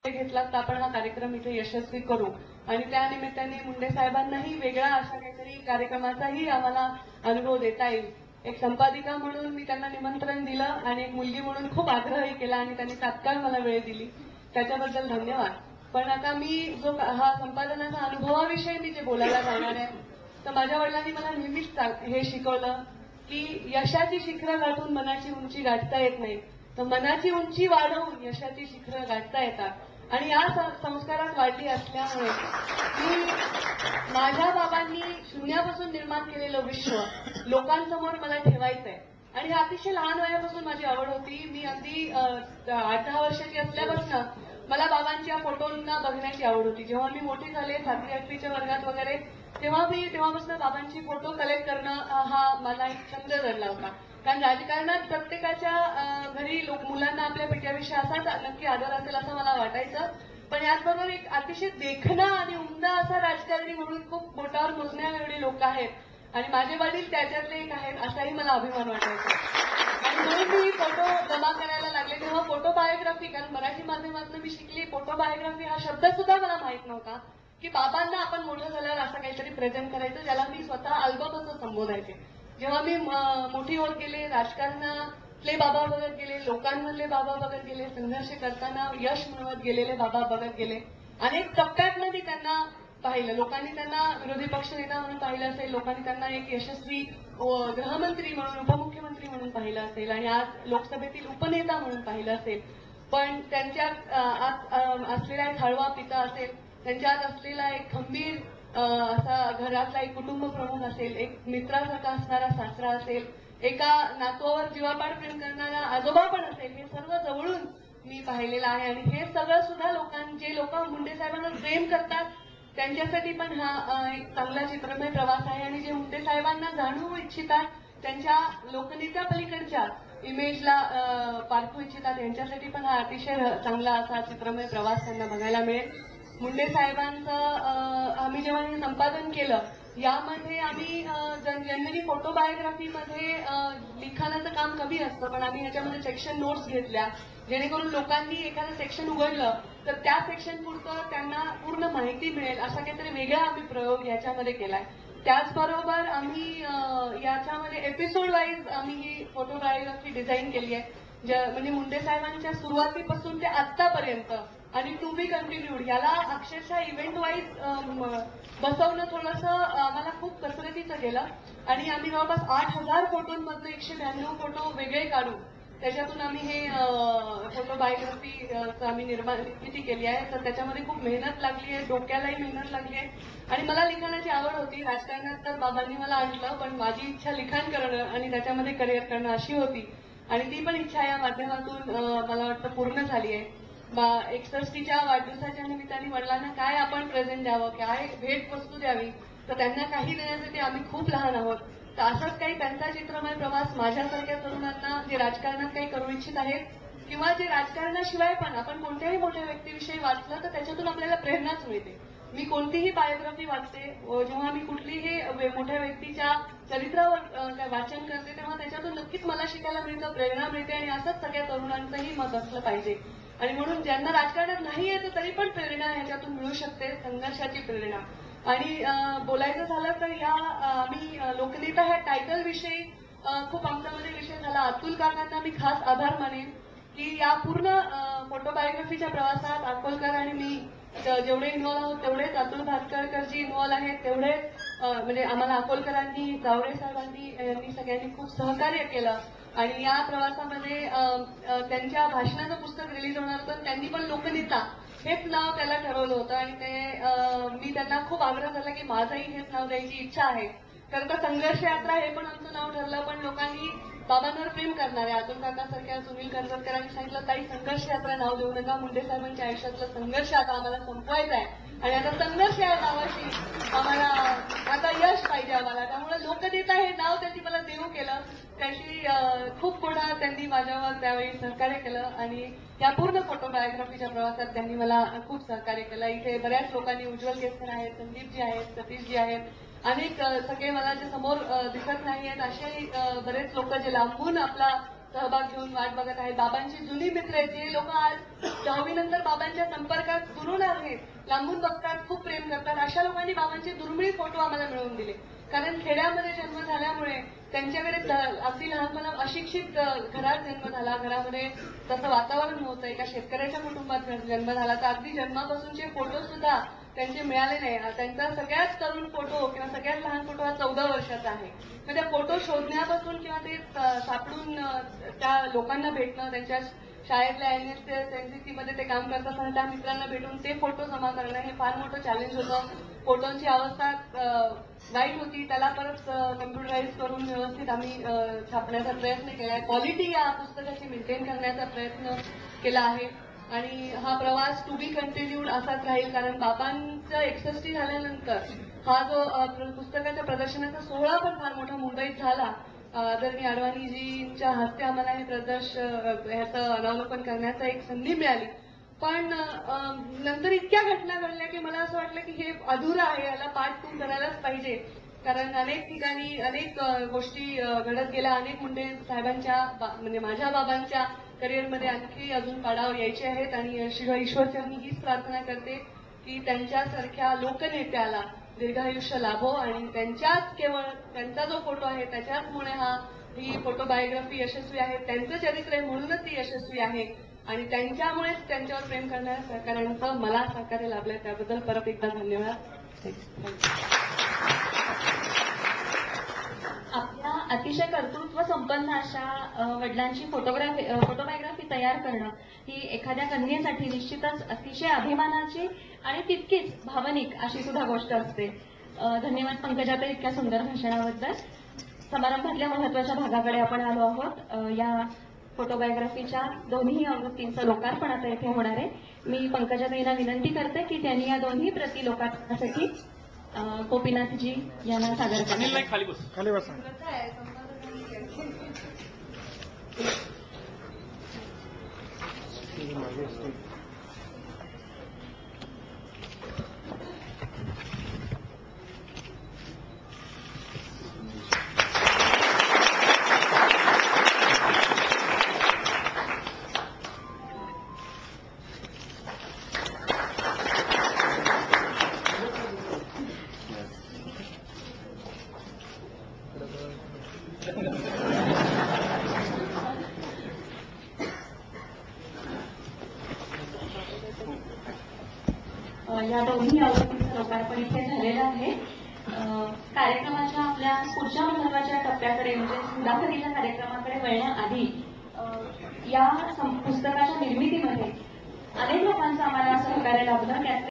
घेतला तर आपण हा कार्यक्रम इथे यशस्वी करू आणि त्या निमित्ताने मुंडे साहेबांनाही वेगळा अशा काहीतरी कार्यक्रमाचाही आम्हाला अनुभव देता येईल. एक संपादिका म्हणून मी त्यांना निमंत्रण दिलं आणि एक मुलगी म्हणून खूप आग्रहही केला आणि त्यांनी तात्काळ मला वेळ दिली, त्याच्याबद्दल धन्यवाद. पण आता मी जो हा संपादनाचा अनुभवाविषयी मी जे बोलायला जाणार आहे, तर माझ्या वडिलांनी मला नेहमीच हे शिकवलं की यशाची शिखरं गाठून मनाची उंची गाठता येत नाही, तर मनाची उंची वाढवून यशाची शिखरं गाठता येतात. आणि या संस्कारात वाढली असल्यामुळे मी माझ्या बाबांनी शून्यापासून निर्माण केलेलं विश्व लोकांसमोर मला ठेवायचंय आणि हे अतिशय लहान वयापासून माझी आवड होती. मी अगदी 8-10 वर्षाची असल्यापासून मला बाबांच्या फोटोंना बघण्याची आवड होती. जेव्हा मी मोठी झाले 7वी-8वीच्या वर्गात वगैरे तेव्हापासून बाबांची फोटो कलेक्ट करणं हा मला एक छंद धरला होता. कारण राजकारणात प्रत्येकाच्या घरी मुलांना आपल्या पित्याविषयी असाच नक्की आदर असेल असं मला वाटायचं. पण याचबरोबर एक अतिशय देखणा आणि उमदा असा राजकारणी म्हणून खूप बोटावर मोजण्या एवढे लोक आहेत आणि माझे वडील त्याच्यातले एक आहेत असाही मला अभिमान वाटायचा. आणि म्हणून मी फोटो जमा करायला लागले तेव्हा फोटो बायोग्राफी, कारण मराठी माध्यमातून मी शिकली, फोटो बायोग्राफी हा शब्द सुद्धा मला माहित नव्हता की बाबांना आपण मोठं झाल्यावर असं काहीतरी प्रेझेंट करायचं ज्याला मी स्वतः अल्बम असं संबोधायचे. जेव्हा मी मोठी होत गेले, राजकारणातले बाबा बघत गेले, लोकांमधले बाबा बघत गेले, संघर्ष करताना यश मिळवत गेलेले बाबा बघत गेले, अनेक टप्प्यातनं मी त्यांना पाहिलं. लोकांनी त्यांना विरोधी पक्ष नेता म्हणून पाहिलं असेल, लोकांनी त्यांना एक यशस्वी गृहमंत्री म्हणून, उपमुख्यमंत्री म्हणून पाहिलं असेल आणि आज लोकसभेतील उपनेता म्हणून पाहिलं असेल. पण त्यांच्यात आत असलेला एक हळवा पिता असेल, त्यांच्यात असलेला एक खंबीर असा घरातला एक कुटुंब प्रमुख असेल, एक मित्रासारखा असणारा सासरा असेल, एका नातवावर जीवापाड प्रेम करणारा आजोबा पण असेल, हे सर्व जवळून मी पाहिलेलं आहे. आणि हे सगळं सुद्धा जे लोक मुंडे साहेबांना प्रेम करतात त्यांच्यासाठी पण हा एक चांगला चित्रमय प्रवास आहे. आणि जे मुंडे साहेबांना जाणू इच्छितात, त्यांच्या लोकनेत्या पलीकडच्या इमेजला पारखू इच्छितात, यांच्यासाठी पण हा अतिशय चांगला असा चित्रमय प्रवास त्यांना बघायला मिळेल. मुंडे साहेबांचं आम्ही जेव्हा हे संपादन केलं, यामध्ये आम्ही जनरली फोटो बायोग्राफीमध्ये लिखाणाचं काम कमी असतं, पण आम्ही याच्यामध्ये सेक्शन नोट्स घेतल्या जेणेकरून लोकांनी एखादं सेक्शन उघडलं तर त्या सेक्शन पुरतं त्यांना पूर्ण माहिती मिळेल असा काहीतरी वेगळा आम्ही प्रयोग याच्यामध्ये केलाय. त्याचबरोबर आम्ही याच्यामध्ये एपिसोड वाईज आम्ही ही फोटो बायोग्राफी डिझाईन केली आहे. म्हणजे मुंडे साहेबांच्या सुरुवातीपासून ते आतापर्यंत आणि टू बी कंटिन्यूड याला अक्षरशः इव्हेंट वाईज बसवणं थोडंसं आम्हाला खूप कसरतीचं गेलं आणि आम्ही जवळपास 8,000 फोटोंमधनं 192 फोटो वेगळे काढून त्याच्यातून आम्ही हे फोटो बायोग्राफी आम्ही निर्मिती केली आहे. तर त्याच्यामध्ये खूप मेहनत लागली आहे, डोक्यालाही मेहनत लागली आहे आणि मला लिखाणाची आवड होती. राजकारणात तर बाबांनी मला आणलं, पण माझी इच्छा लिखाण करणं आणि त्याच्यामध्ये करिअर करणं अशी होती आणि ती पण इच्छा या माध्यमातून मला वाटतं पूर्ण झाली आहे. 61च्या वाढदिवसाच्या निमित्ताने वडिलांना काय आपण प्रेझेंट द्यावं, काय भेट वस्तू द्यावी, तर त्यांना काही देण्यासाठी आम्ही खूप लहान आहोत. तर असंच काही त्यांचा चित्रमय प्रवास माझ्यासारख्या तरुणांना जे राजकारणात काही करू इच्छित आहेत किंवा जे राजकारणाशिवाय पण आपण कोणत्याही मोठ्या व्यक्तीविषयी वाचलं तर त्याच्यातून आपल्याला प्रेरणाच मिळते. मी कोणतीही बायोग्राफी वाचते, जेव्हा मी कुठलीही मोठ्या व्यक्तीच्या चरित्रावर वाचन करते तेव्हा त्याच्यातून नक्कीच मला शिकायला मिळतं, प्रेरणा मिळते आणि असंच सगळ्या तरुणांचंही मत असलं पाहिजे. आणि म्हणून ज्यांना राजकारणात नाही येतं तरी पण प्रेरणा ह्याच्यातून मिळू शकते, संघर्षाची प्रेरणा. आणि बोलायचं झालं तर या आम्ही लोकनेता ह्या टायटल विषयी खूप आमच्यामध्ये विषय झाला. अतुल काकांना मी खास आभार मानेन की या पूर्ण फोटो बायोग्राफीच्या प्रवासात अकोलकर आणि मी जेवढे इन्व्हॉल्व आहोत तेवढेच अतुल भातखळकरजी इन्व्हॉल्व आहेत, तेवढेच म्हणजे आम्हाला अकोलकरांनी, जावरे साहेबांनी यांनी सगळ्यांनी खूप सहकार्य केलं. आणि या प्रवासामध्ये त्यांच्या भाषणाचं पुस्तक रिलीज होणार होतं, त्यांनी पण लोकनेता हेच नाव त्याला ठरवलं होतं आणि ते मी त्यांना खूप आग्रह केला की माझंही हेच नाव द्यायची इच्छा आहे. खरं तर संघर्ष यात्रा हे पण आमचं नाव ठरलं, पण लोकांनी बाबांवर प्रेम करणाऱ्या अतुल काकासारख्या सुनील करजरकरांनी सांगितलं ताई संघर्ष यात्रा नाव देऊ नका, मुंडे साहेबांच्या आयुष्यातलं संघर्ष आता आम्हाला संपवायचा आहे आणि आता संघर्ष या नावाशी आम्हाला आता यश पाहिजे आम्हाला. त्यामुळे लोकनेता हे नाव त्यांनी मला देऊ केलं. त्याची खूप पुढं त्यांनी माझ्यावर त्यावेळी सहकार्य केलं आणि या पूर्ण फोटो बायोग्राफीच्या प्रवासात त्यांनी मला खूप सहकार्य केलं. इथे बऱ्याच लोकांनी, उज्ज्वल केसकर आहेत, संदीपजी आहेत, सतीशजी आहेत, अनेक सगळे मला जे समोर दिसत नाही आहेत असे बरेच लोक जे लांबून आपला सहभाग घेऊन वाट बघत आहेत. बाबांची जुनी मित्र आहेत, जे लोक आज 10वी नंतर बाबांच्या संपर्कात दुरून आहेत, लांबून बघतात, खूप प्रेम करतात, अशा लोकांनी बाबांचे दुर्मिळ फोटो आम्हाला मिळवून दिले. कारण खेड्यामध्ये जन्म झाल्यामुळे त्यांच्याकडे अगदी लहानपणा अशिक्षित घरात जन्म झाला, घरामध्ये तसं वातावरण नव्हतं, एका शेतकऱ्याच्या कुटुंबात जन्म झाला, तर अगदी जन्मापासूनचे फोटो सुद्धा त्यांचे मिळाले नाही. त्यांचा सगळ्यात तरुण फोटो किंवा सगळ्यात लहान फोटो हा 14 वर्षाचा आहे. तर त्या फोटो शोधण्यापासून किंवा ते सापडून त्या लोकांना भेटणं, त्यांच्या शाळेतल्या NSS-NCC मध्ये ते काम करत असताना त्या मित्रांना भेटून ते फोटो जमा करणं हे फार मोठं चॅलेंज होतं. फोटोंची अवस्था वाईट होती, त्याला परत कम्प्युटराईज करून व्यवस्थित आम्ही छापण्याचा प्रयत्न केला आहे. क्वालिटी या पुस्तकाची मेंटेन करण्याचा प्रयत्न केला आहे आणि हा प्रवास टू बी कंटिन्यूड असाच राहील. कारण बाबांचं 61 झाल्यानंतर हा जो पुस्तकाच्या प्रदर्शनाचा सोहळा पण फार मोठा मुंबईत झाला. आदरणीय अडवाणीजींच्या हस्ते आम्हाला हे ह्याचं अनावलोकन करण्याचा एक संधी मिळाली. पण नंतर इतक्या घटना घडल्या की मला असं वाटलं की हे अधुरं आहे, याला पार्ट 2 करायलाच पाहिजे. कारण अनेक ठिकाणी अनेक गोष्टी घडत गेल्या. अनेक मुंडे साहेबांच्या म्हणजे माझ्या बाबांच्या करिअरमध्ये आणखी अजून पाडावर यायचे आहेत आणि ईश्वरचरणी हीच प्रार्थना करते की त्यांच्यासारख्या लोकनेत्याला दीर्घायुष्य लाभो आणि त्यांच्याच केवळ त्यांचा जो फोटो आहे त्याच्याचमुळे ही फोटोबायोग्राफी यशस्वी आहे. त्यांचं चरित्र आहे म्हणूनच ती यशस्वी आहे आणि त्यांच्यामुळेच त्यांच्यावर प्रेम करणाऱ्या सहकाऱ्यांचं मला सहकार्य लाभलंय, त्याबद्दल परत एकदा धन्यवाद. आपल्या अतिशय कर्तृत्व संपन्न अशा वडिलांची फोटोबायोग्राफी तयार करणं ही एखाद्या कन्येसाठी निश्चितच अतिशय अभिमानाची आणि तितकीच भावनिक अशी सुद्धा गोष्ट असते. धन्यवाद पंकजाताई इतक्या सुंदर भाषणाबद्दल. समारंभातल्या महत्वाच्या भागाकडे आपण आलो आहोत. या फोटोबायोग्राफीच्या दोन्ही आवृत्तींचं लोकार्पण आता इथे होणार आहे. मी पंकजाताईंना विनंती करते की त्यांनी या दोन्ही प्रती लोकार्पणासाठी गोपीनाथजी यांना सादर करा. खाली बसा. या दोन्ही आवृत्तीचं लोकार्पण इथे झालेलं आहे. कार्यक्रमाच्या आपल्या पुढच्या महत्वाच्या टप्प्याकडे म्हणजे मुलाखतीच्या कार्यक्रमाकडे वळण्याआधी या पुस्तकाच्या निर्मितीमध्ये अनेक लोकांचं आम्हाला सहकार्य लाभलं.